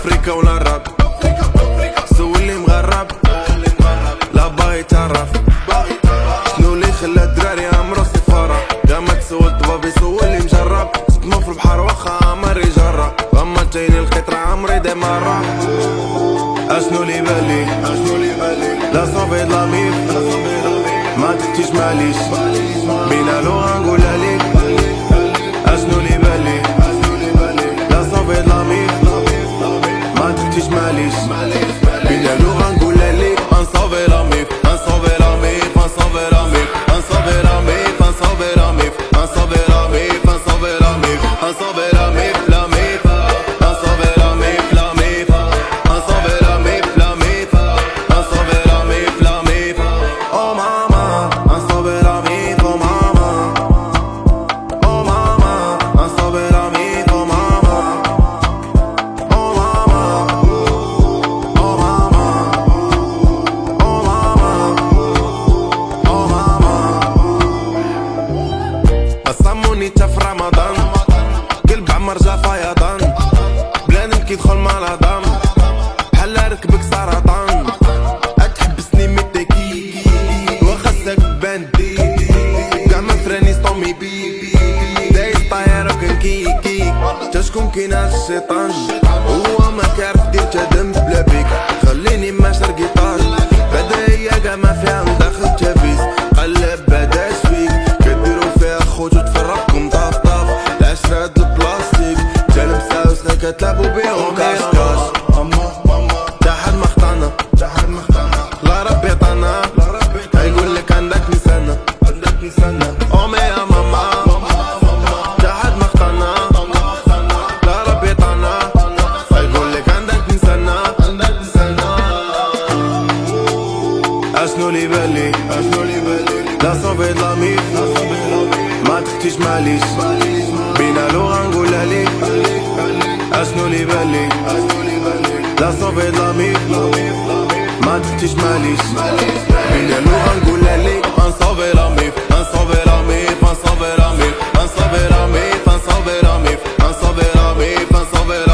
بافريكا ولا الراب سو اللي مغرب لا باغي يتعرف شنو اللي خلى الدراري عمرو سفارة يا ما تسول طبابي سو اللي مجرب صدمو في البحر واخا عمر يجرب اما جايني القطرة عمري دي مرة اشنو لي بالي لا صافي د لاميف ما تحكيش معليش بينا لو غنقولها ليك اشنو لي بالي لا صافي د لاميف ما تحكيش معليش بينا لو غنقولها ليك انصافي لاميف انصافي لاميف انصافي لاميف انصافي لاميف انصافي لاميف انصافي لاميف انصافي لاميف انصافي لاميف لاميف انصافي لاميف لاميف انصافي لاميف لاميف انصافي لاميف لاميف او ماما انصافي لاميف او ماما او ماما انصافي لاميف او ماما او ماما او ماما او ماما قسموني تا في رمضان قلب عمر جا فيضان بلا نبكي دخل مرضان بحال ركبك سرطان اتحبسني متاكي وخاصك باندي كاع ما فراني سطومي بي دايز طاير وكنكيكي تا شكون كاين هاد الشيطان هو ما كيعرف دير تا دم بلا بيك خليني ما شرقي طال بعدا هي كاع ما فيها ندخل تافيز قلب بعداش فيك كديرو فيها خوت وتفرقكم طاف طاف العشرة د البلاستيك تا المساوسنا كتلعبو بيهم كاش كاش تا حد ما خطانا لا ربي عطانا هيقولك عندك نسانا امي يا ماما تا حد ما خطانا لا ربي عطانا هيقولك عندك نسانا اشنو لي بالي لا صافي د لاميف ما تحكيش معليش بينا لو غنقولها ليك اشنو لي بالي لا صافي د لاميف ما تحكيش معليش بينا لو غنقولها ليك انصافي لاميف انصافي لاميف انصافي لاميف انصافي لاميف انصافي لاميف انصافي لاميف انصافي